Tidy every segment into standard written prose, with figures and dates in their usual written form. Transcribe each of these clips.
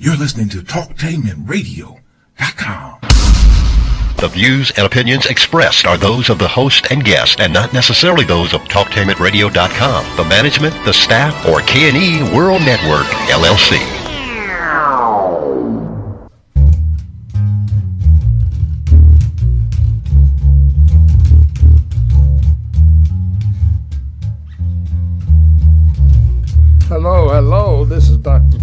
You're listening to TalkTainmentRadio.com. The views and opinions expressed are those of the host and guest and not necessarily those of TalkTainmentRadio.com, the management, the staff, or K&E World Network, LLC. Hello, this is Dr.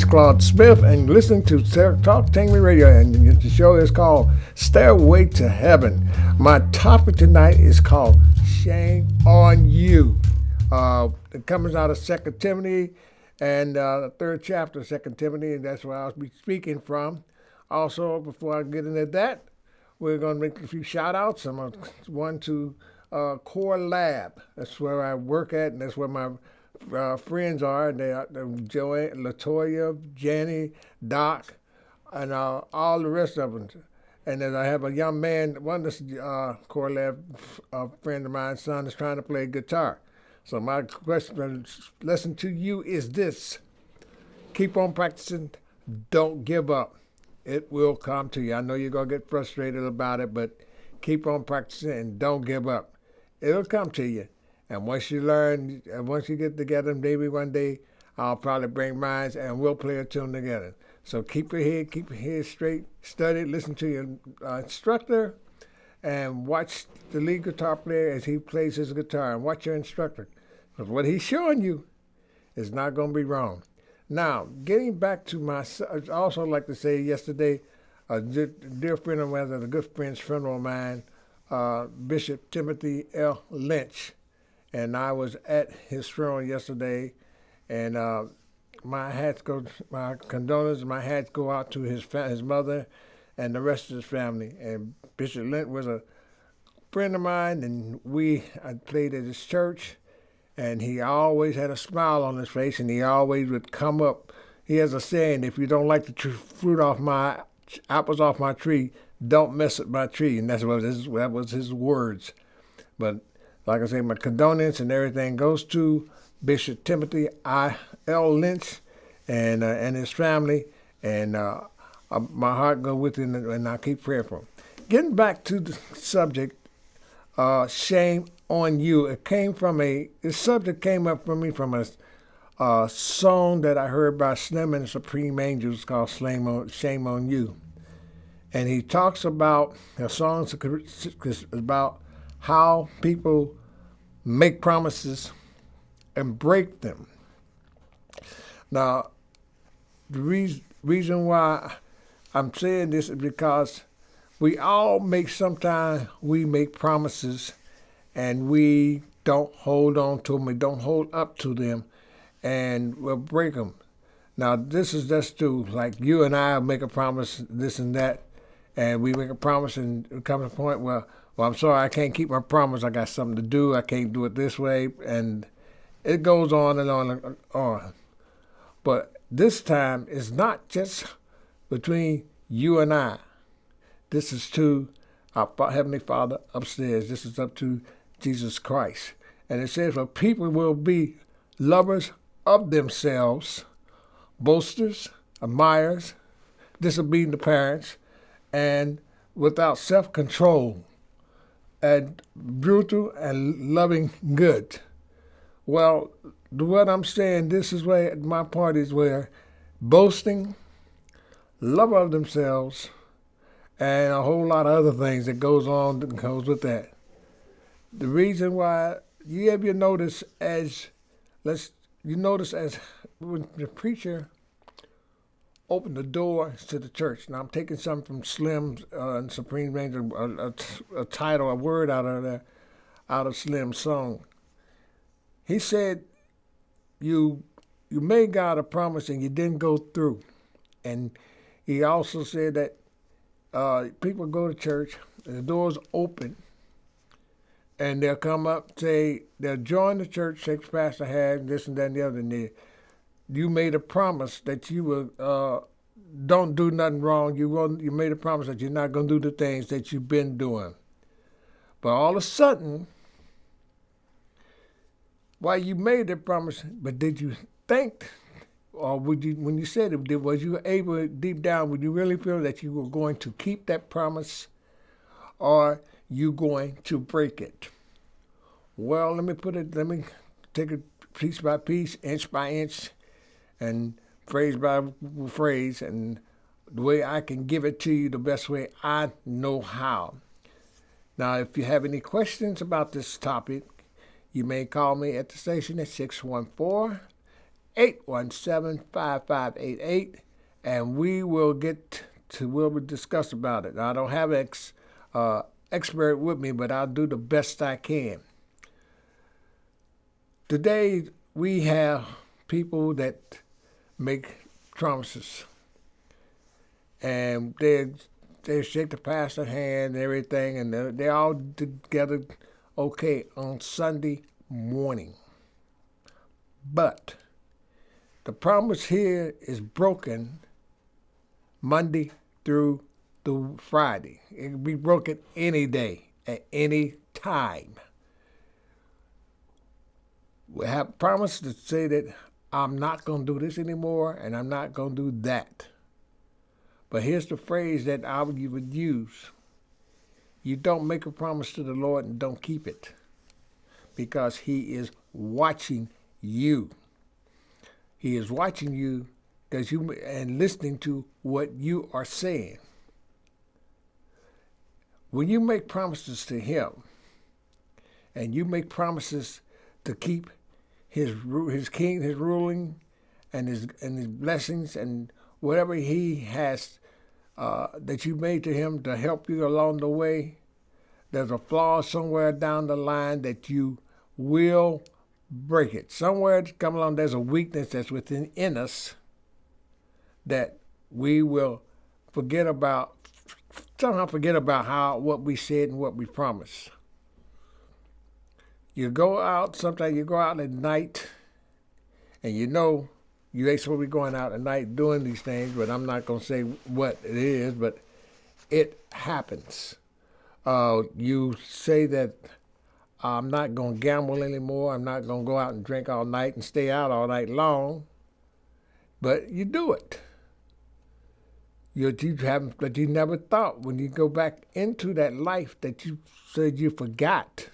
CLAUDE Smith, and listening to Talktainment Radio, and the show is called Stairway To Heaven. My topic tonight is called Shame on You. It comes out of 2 Timothy and the third chapter of 2 Timothy, and that's where I'll be speaking from. Also, before I get into that, we're going to make a few shout-outs. One to Core Lab. That's where I work at, and that's where my friends are. They're Joey, Latoya, Jenny, Doc, and all the rest of them. And then I have a young man, one of the Core Lab friend of mine, son, is trying to play guitar. So my lesson to you is this: keep on practicing. Don't give up. It will come to you. I know you're gonna get frustrated about it, but keep on practicing and don't give up. It'll come to you. And once you learn, once you get together, maybe one day I'll probably bring mine and we'll play a tune together. So keep your head straight, study, listen to your instructor, and watch the lead guitar player as he plays his guitar, and watch your instructor. Because what he's showing you is not going to be wrong. Now, getting back to I also like to say yesterday, a dear friend of mine, a good friend of mine, Bishop Timothy L. Lynch, and I was at his funeral yesterday, and my condolences, my hats go out to his mother and the rest of his family. And Bishop Lynch was a friend of mine, and I played at his church, and he always had a smile on his face, and he always would come up. He has a saying: if you don't like the fruit off my apples off my tree, don't mess with my tree. And that was his words. But like I say, my condolences and everything goes to Bishop Timothy L. Lynch and his family, and my heart goes with him, and I keep praying for him. Getting back to the subject, shame on you. This subject came up for me from a song that I heard by Slim and the Supreme Angels called Shame on You. And he talks about, the song is about how people make promises and break them. Now, the reason why I'm saying this is because sometimes we make promises and we don't hold on to them, we don't hold up to them, and we'll break them. Now, this is just like you and I make a promise, this and that, and we make a promise, and it comes to a point where, well, I'm sorry, I can't keep my promise. I got something to do. I can't do it this way. And it goes on and on and on. But this time, it's not just between you and I. This is to our Heavenly Father upstairs. This is up to Jesus Christ. And it says, for people will be lovers of themselves, boasters, admirers, disobedient to parents, and without self-control, and brutal and loving good. Well, what I'm saying, this is where my part is, where boasting, love of themselves, and a whole lot of other things that goes with that. The reason why, you notice as when the preacher opened the doors to the church. Now I'm taking something from Slim's and Supreme Ranger, a title, a word out of Slim's song. He said, "You made God a promise and you didn't go through." And he also said that people go to church, the doors open, and they'll come up, they'll join the church, say Pastor had this and that and the other, and you made a promise that you will don't do nothing wrong. You made a promise that you're not going to do the things that you've been doing. But all of a sudden, while you made that promise, but did you think or would you, when you said it, was you able deep down, would you really feel that you were going to keep that promise, or you going to break it? Well, let me take it piece by piece, inch by inch, and phrase by phrase, and the way I can give it to you the best way I know how. Now, if you have any questions about this topic, you may call me at the station at 614-817-5588, and we'll discuss about it. Now, I don't have an expert with me, but I'll do the best I can. Today, we have people that make promises, and they shake the pastor's hand and everything, and they're all together okay on Sunday morning. But the promise here is broken Monday through Friday. It can be broken any day, at any time. We have promised to say that I'm not going to do this anymore, and I'm not going to do that. But here's the phrase that I would use. You don't make a promise to the Lord and don't keep it, because he is watching you. He is watching you and listening to what you are saying. When you make promises to him, and you make promises to keep his ruling, and his blessings, and whatever he has that you made to him to help you along the way, there's a flaw somewhere down the line that you will break it. Somewhere come along, there's a weakness that's within us that we will somehow forget about what we said and what we promised. Sometimes you go out at night, and you ain't supposed to be going out at night doing these things, but I'm not going to say what it is, but it happens. You say that I'm not going to gamble anymore, I'm not going to go out and drink all night and stay out all night long, but you do it. But you never thought when you go back into that life that you said you forgot.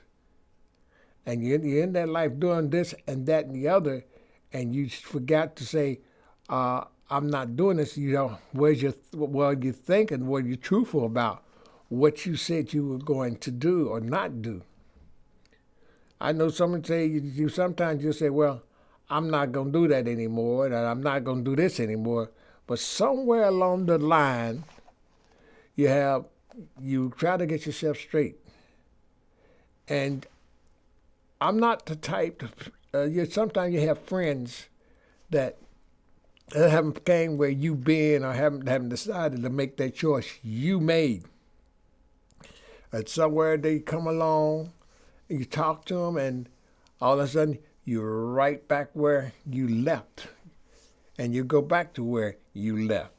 And you're in that life doing this and that and the other, and you forgot to say, I'm not doing this. Were you thinking, were you truthful about what you said you were going to do or not do? I know someone say, sometimes you'll say, well, I'm not going to do that anymore, and I'm not going to do this anymore. But somewhere along the line, you try to get yourself straight. And I'm not the type sometimes you have friends that haven't came where you've been, or haven't decided to make that choice you made. And somewhere they come along, and you talk to them, and all of a sudden you're right back where you left. And you go back to where you left.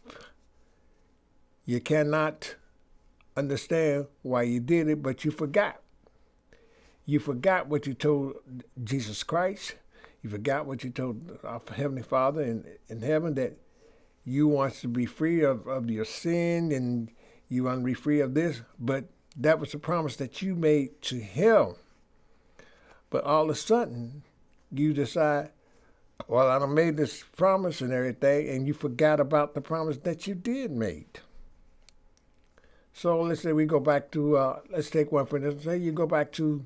You cannot understand why you did it, but you forgot. You forgot what you told Jesus Christ. You forgot what you told our Heavenly Father in heaven, that you want to be free of your sin, and you want to be free of this. But that was a promise that you made to him. But all of a sudden, you decide, well, I done made this promise and everything, and you forgot about the promise that you did make. So let's say we go back to, let's take one for instance. Say you go back to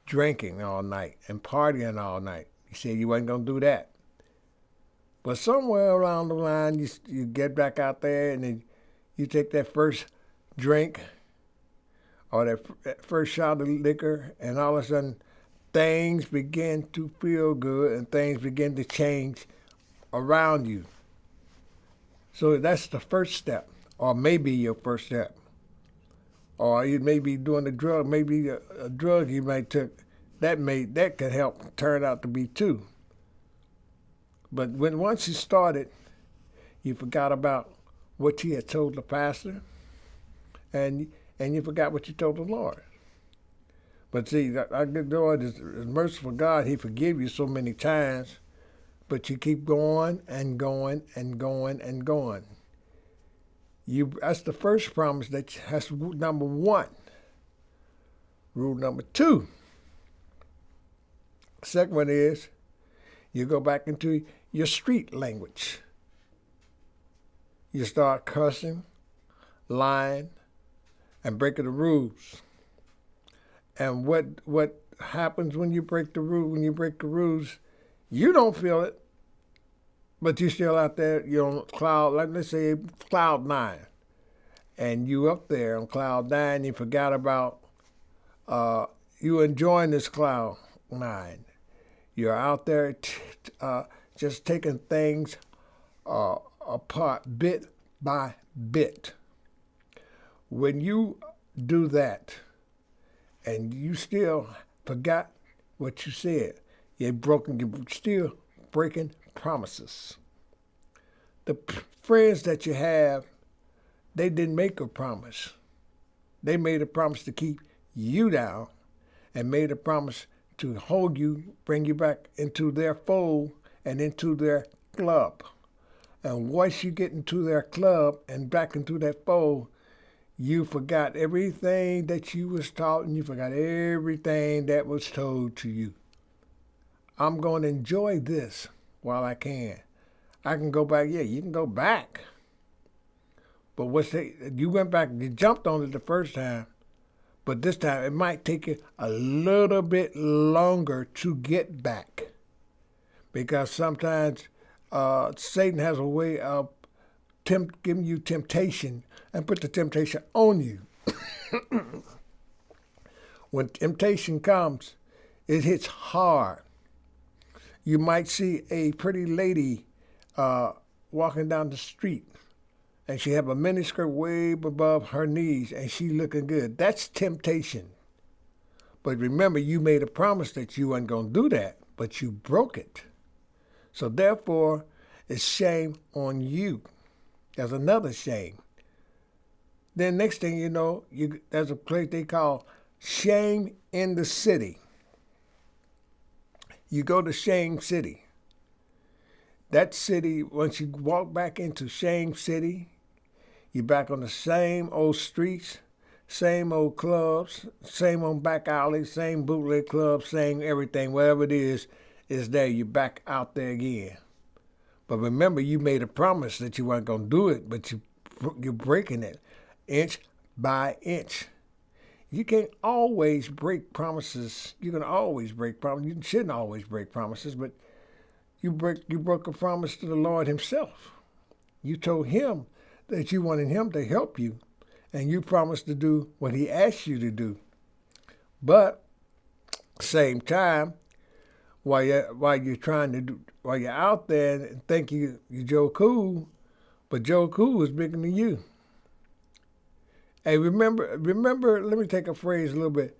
drinking all night and partying all night. You said you wasn't going to do that. But somewhere around the line, you get back out there, and then you take that first drink or that first shot of liquor, and all of a sudden things begin to feel good and things begin to change around you. So that's the first step, or maybe your first step. Or you may be doing a drug, maybe a drug you might took, that could help turn out to be too. But once you started, you forgot about what you had told the pastor, and you forgot what you told the Lord. But see, our good Lord is merciful God. He forgive you so many times, but you keep going and going and going and going. That's the first promise that's number one. Rule number two. Second one is you go back into your street language. You start cussing, lying, and breaking the rules. And what happens when you break the rule? When you break the rules, you don't feel it, but you're still out there. You're on cloud, like let's say cloud 9, and you up there on cloud 9. You forgot about you enjoying this cloud 9. You're out there just taking things apart bit by bit. When you do that, and you still forgot what you said, you're still breaking promises. The friends that you have, they didn't make a promise. They made a promise to keep you down and made a promise to hold you, bring you back into their fold and into their club. And once you get into their club and back into that fold, you forgot everything that you was taught and you forgot everything that was told to you. I'm going to enjoy this while I can. I can go back. Yeah, you can go back. But you went back, you jumped on it the first time, but this time it might take you a little bit longer to get back. Because sometimes Satan has a way of giving you temptation and put the temptation on you. When temptation comes, it hits hard. You might see a pretty lady walking down the street, and she have a miniskirt way above her knees, and she looking good. That's temptation. But remember, you made a promise that you weren't going to do that, but you broke it. So therefore, it's shame on you. There's another shame. Then next thing you know, there's a place they call Shame in the City. You go to Shame City. That city, once you walk back into Shame City, you're back on the same old streets, same old clubs, same old back alleys, same bootleg clubs, same everything, whatever it is there. You're back out there again. But remember, you made a promise that you weren't going to do it, but you're breaking it inch by inch. You can't always break promises. You can always break promises. You shouldn't always break promises, but you broke a promise to the Lord himself. You told him that you wanted him to help you, and you promised to do what he asked you to do. But same time, while you're out there and think you Joe Cool, but Joe Cool is bigger than you. Hey, remember, let me take a phrase a little bit.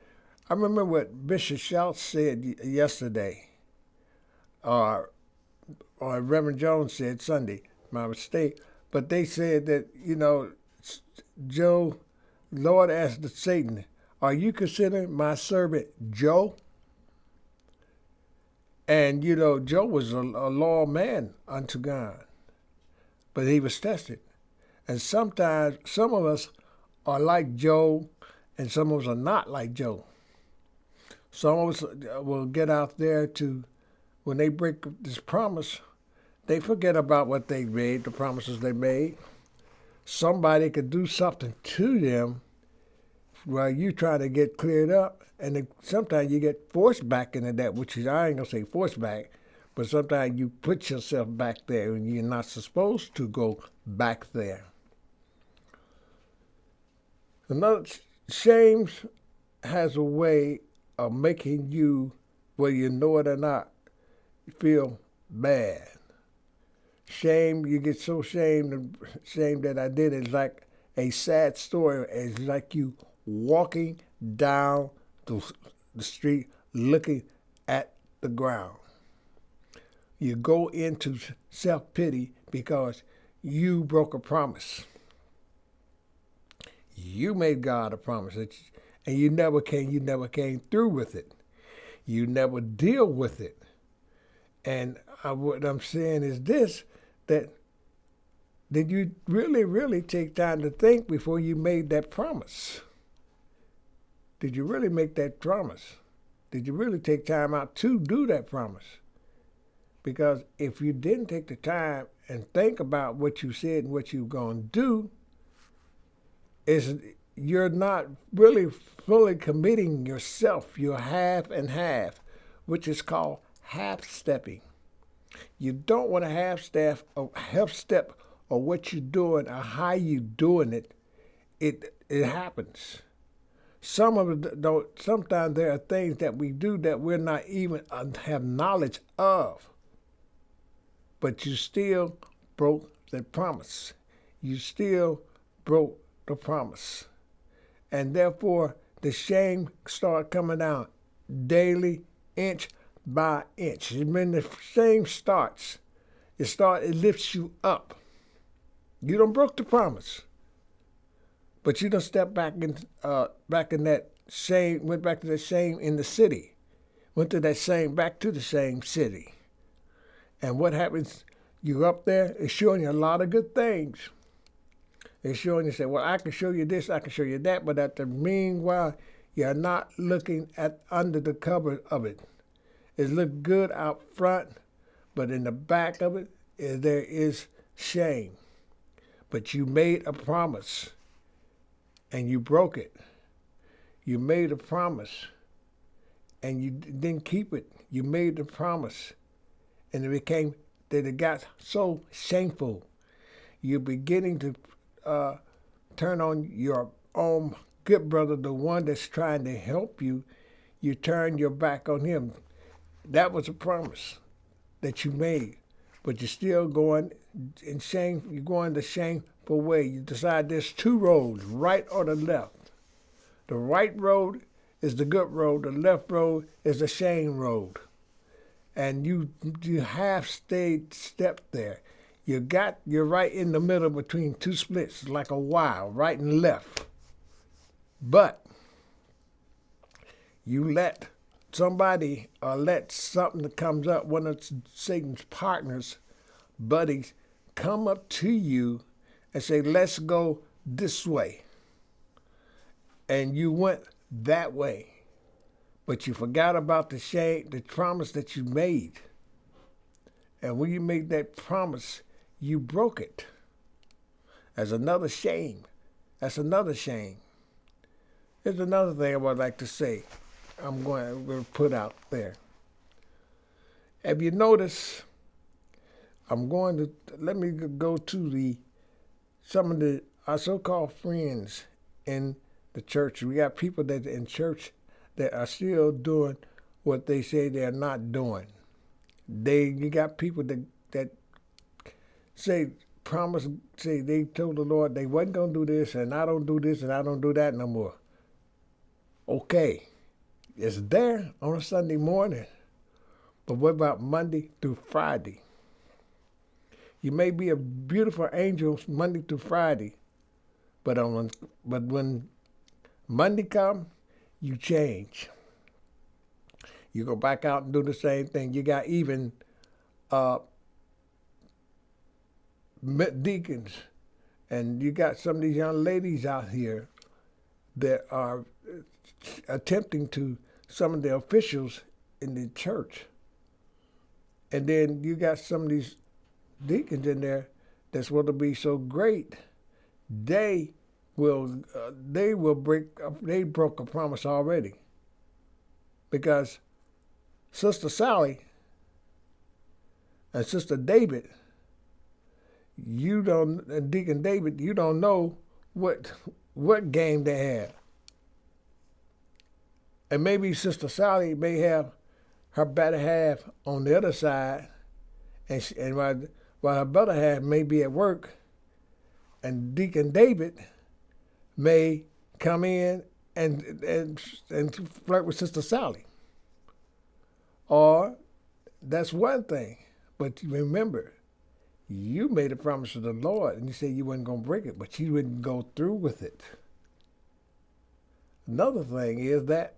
I remember what Bishop Schultz said yesterday, or Reverend Jones said Sunday, my mistake. But they said that, Lord asked Satan, are you considering my servant Joe? And, Joe was a loyal man unto God, but he was tested. And sometimes some of us are like Joe, and some of us are not like Joe. Some of us will get out there when they break this promise, they forget about what they made, the promises they made. Somebody could do something to them while you try to get cleared up, and sometimes you get forced back into that, which is, I ain't going to say forced back, but sometimes you put yourself back there and you're not supposed to go back there. Another, shame has a way of making you, whether you know it or not, feel bad. Shame, you get so ashamed that I did it. It's like a sad story. It's like you walking down the street looking at the ground. You go into self-pity because you broke a promise. You made God a promise, and you never came through with it. You never deal with it. And what I'm saying is this, that did you really, really take time to think before you made that promise? Did you really make that promise? Did you really take time out to do that promise? Because if you didn't take the time and think about what you said and what you're going to do, you're not really fully committing yourself. You're half and half, which is called half-stepping. You don't want to half-step or what you're doing or how you're doing it. It happens. Some of it don't. Sometimes there are things that we do that we're not even have knowledge of. But you still broke the promise. You still broke the promise. And therefore, the shame started coming down daily, inch by inch. When the shame starts, it lifts you up. You don't broke the promise, but you don't step back in that shame. Went back to that shame in the city. Went to that shame back to the same city. And what happens? You up there. It's showing you a lot of good things. It's showing you, say, well, I can show you this, I can show you that, but at the meanwhile, you're not looking at under the cover of it. It looks good out front, but in the back of it, there is shame. But you made a promise, and you broke it. You made a promise, and you didn't keep it. You made the promise, and it got so shameful. You're beginning to turn on your own good brother, the one that's trying to help you. You turn your back on him. That was a promise that you made, but you're still going in shame. You're going the shameful way. You decide there's two roads, right or the left. The right road is the good road. The left road is the shame road. And you have stepped there. You're right in the middle between two splits, like a Y, right and left. But you let somebody or let something that comes up, one of Satan's partners, buddies, come up to you and say, let's go this way. And you went that way. But you forgot about the shame, the promise that you made. And when you made that promise, you broke it. That's another shame. That's another shame. There's another thing I would like to say. I'm going to put out there. Have you noticed? Let me go to some of our so-called friends in the church. We got people that in church that are still doing what they say they're not doing. You got people that say they told the Lord they wasn't going to do this, and I don't do this, and I don't do that no more. Okay, it's there on a Sunday morning, but what about Monday through Friday? You may be a beautiful angel Monday through Friday, but when Monday comes, you change. You go back out and do the same thing. You got even deacons, and you got some of these young ladies out here that are attempting to some of the officials in the church. And then you got some of these deacons in there that's supposed to be so great. They broke a promise already. Because Sister Sally and Sister David, and Deacon David, you don't know what game they have. And maybe Sister Sally may have her better half on the other side, and while her better half may be at work, and Deacon David may come in and flirt with Sister Sally. Or that's one thing. But remember, you made a promise to the Lord, and you said you weren't going to break it, but you wouldn't go through with it. Another thing is that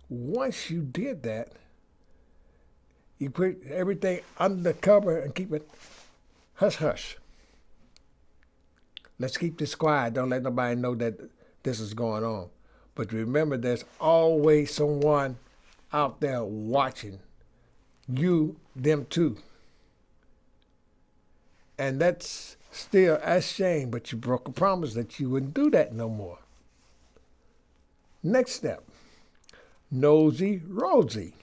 once you did that, You put everything under the cover and keep it hush hush. Let's keep this quiet. Don't let nobody know that this is going on. But remember, there's always someone out there watching you, them too. And that's still a shame, but you broke a promise that you wouldn't do that no more. Next step, Nosy Rosie.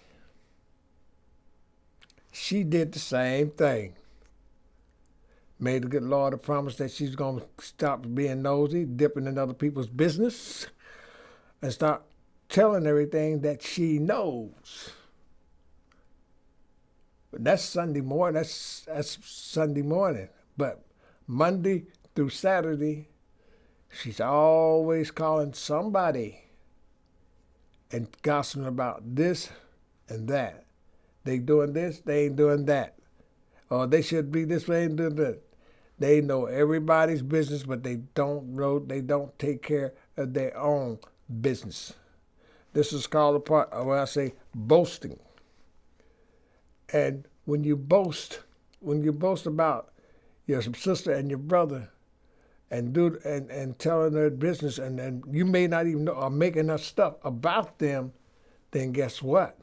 She did the same thing. Made the good Lord a promise that she's going to stop being nosy, dipping in other people's business, and start telling everything that she knows. But that's Sunday morning. That's Sunday morning. But Monday through Saturday, she's always calling somebody and gossiping about this and that. They doing this, they ain't doing that. Or they should be this way and doing that. They know everybody's business, but they don't take care of their own business. This is called a part of what I say boasting. And when you boast about your sister and your brother and telling their business and you may not even know or making up stuff about them, then guess what?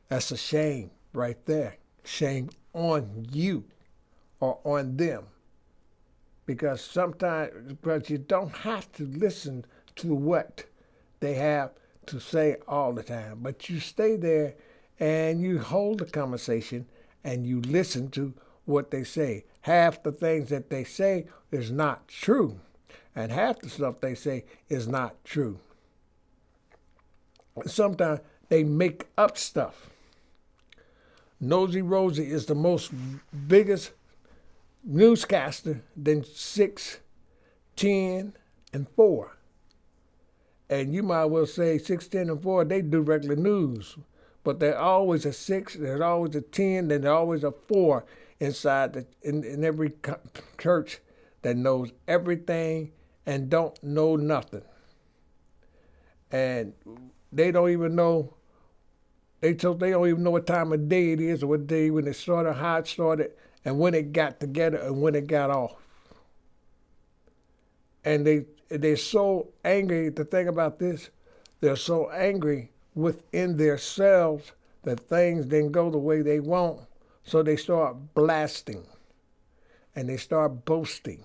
That's a shame right there. Shame on you or on them. Because sometimes, but you don't have to listen to what they have to say all the time. But you stay there and you hold the conversation and you listen to what they say. Half the things that they say is not true. And half the stuff they say is not true. Sometimes they make up stuff. Nosy Rosie is the most biggest newscaster than 6, 10, and 4. And you might well say 6, 10, and 4, they do regular news. But there's always a 6, there's always a 10, then there's always a 4 inside in every church that knows everything and don't know nothing. And they don't even know. They don't even know what time of day it is or what day when it started, how it started, and when it got together and when it got off. And they're so angry. The thing about this, they're so angry within themselves that things didn't go the way they want. So they start blasting and they start boasting.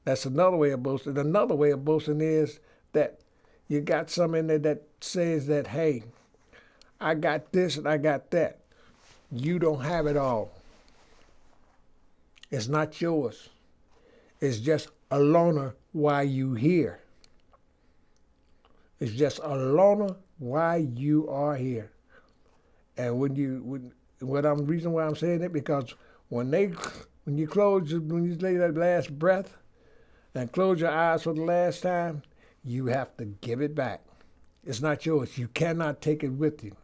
That's another way of boasting. Another way of boasting is that you got some in there that says that, hey, I got this and I got that. You don't have it all. It's not yours. It's just a loaner while you here. It's just a loaner while you are here. And reason why I'm saying it, because when you lay that last breath and close your eyes for the last time, you have to give it back. It's not yours. You cannot take it with you.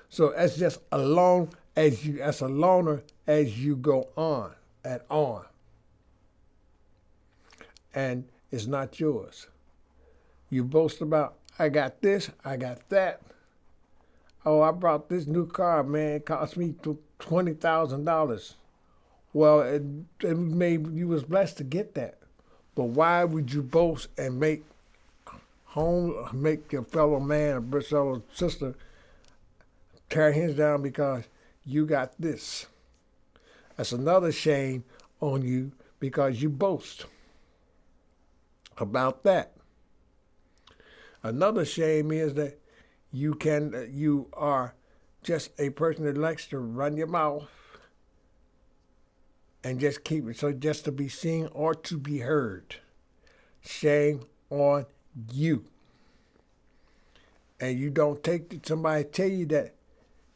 So it's just as a loaner as you go on and on. And it's not yours. You boast about, I got this, I got that. Oh, I brought this new car, man. It cost me $20,000. Well, you was blessed to get that. But why would you boast and make your fellow man or fellow sister tear his down because you got this? That's another shame on you because you boast about that. Another shame is that you are just a person that likes to run your mouth and just keep it. So just to be seen or to be heard. Shame on you. And you don't take somebody tell you that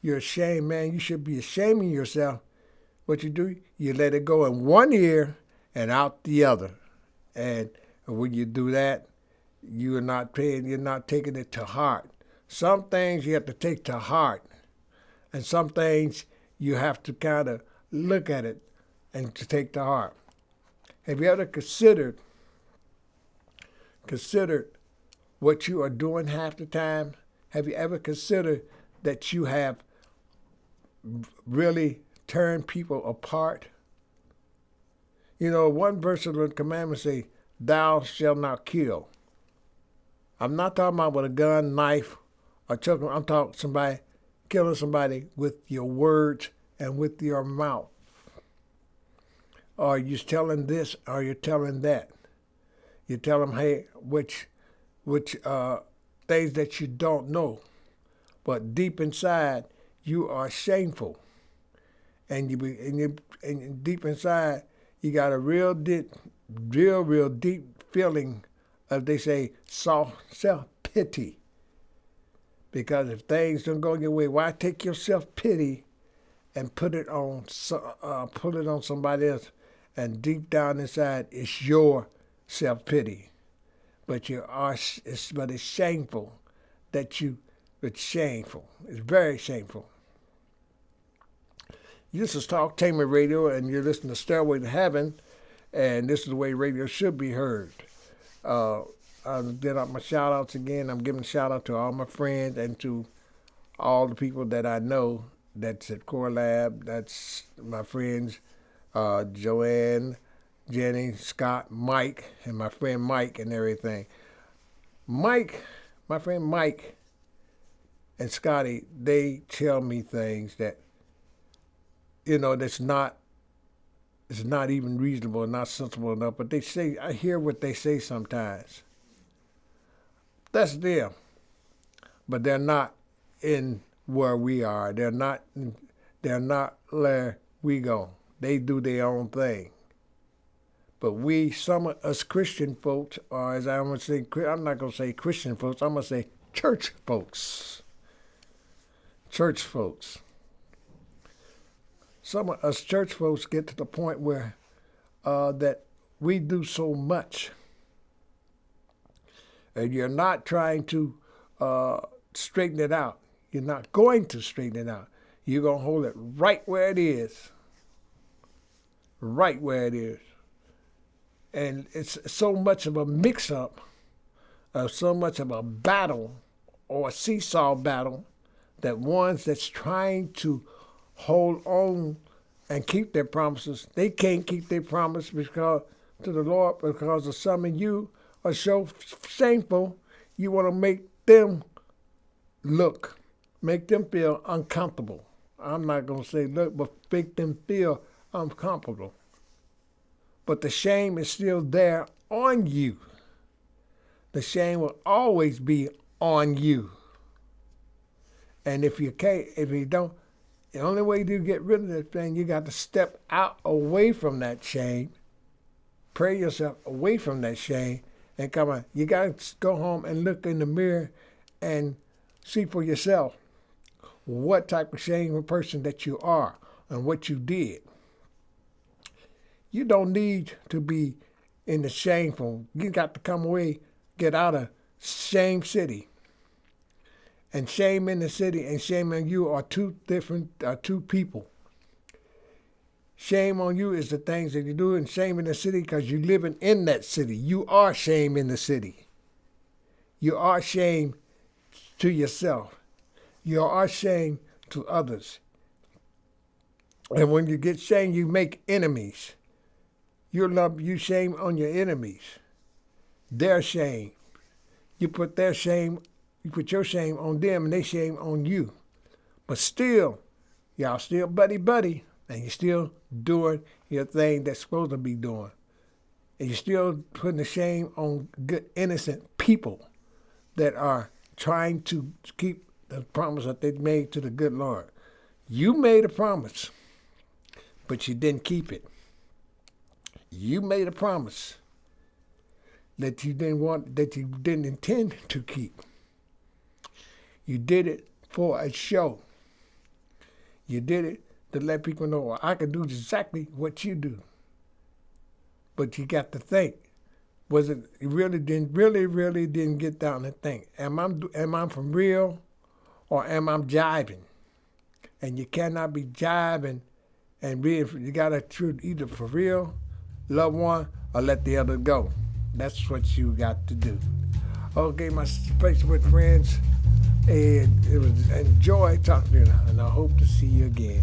you're ashamed, man. You should be ashaming yourself. What you do, you let it go in one ear and out the other. And when you do that, you're not taking it to heart. Some things you have to take to heart. And some things you have to kind of look at it and to take to heart. Have you ever considered what you are doing half the time? Have you ever considered that you have really turned people apart? You know, one verse of the commandment say, "Thou shalt not kill." I'm not talking about with a gun, knife, or choking. I'm talking somebody killing somebody with your words and with your mouth. Or you're telling this, or you're telling that. You tell them, hey, which things that you don't know, but deep inside you are shameful, and and deep inside you got a real deep feeling of, they say, self-pity. Because if things don't go your way, why take your self-pity and put it on somebody else? And deep down inside, it's your self-pity. But it's shameful that it's shameful. It's very shameful. This is Talk Tamer Radio, and you're listening to Stairway to Heaven, and this is the way radio should be heard. I'll get out my shout-outs again. I'm giving a shout-out to all my friends and to all the people that I know that's at Core Lab. That's my friends, Joanne, Jenny, Scott, Mike, and my friend Mike and everything. My friend Mike and Scotty, they tell me things that, that's not even reasonable, not sensible enough, but they say, I hear what they say sometimes. That's them. But they're not in where we are. They're not where we go. They do their own thing. But some of us Christian folks, or as I'm going to say, I'm not going to say Christian folks, I'm going to say church folks. Church folks. Some of us church folks get to the point where that we do so much. And you're not trying to straighten it out. You're not going to straighten it out. You're going to hold it right where it is. Right where it is. And it's so much of a mix-up, so much of a battle or a seesaw battle, that ones that's trying to hold on and keep their promises, they can't keep their promise because to the Lord, because of some of you are so shameful. You want to make them make them feel uncomfortable. I'm not going to say look, but make them feel uncomfortable. But the shame is still there on you. The shame will always be on you. And if you don't, the only way to get rid of that thing, you got to step out away from that shame, pray yourself away from that shame, and come on. You got to go home and look in the mirror and see for yourself what type of shameful person that you are and what you did. You don't need to be in the shameful. You got to come away, get out of shame city. And shame in the city and shame on you are two people. Shame on you is the things that you do, and shame in the city because you're living in that city. You are shame in the city. You are shame to yourself. You are shame to others. And when you get shame, you make enemies. You shame on your enemies. Their shame. You put your shame on them and they shame on you. But still, y'all still buddy, and you're still doing your thing that's supposed to be doing. And you're still putting the shame on good, innocent people that are trying to keep the promise that they made to the good Lord. You made a promise, but you didn't keep it. You made a promise that you didn't intend to keep. You did it for a show. You did it to let people know, well, I can do exactly what you do. But you got to think, was it you really didn't get down and think, am I from real or am I jiving? And you cannot be jiving and you got to choose either for real, love one, or let the other go. That's what you got to do. Okay, my Facebook friends, and it was a joy talking to you, and I hope to see you again.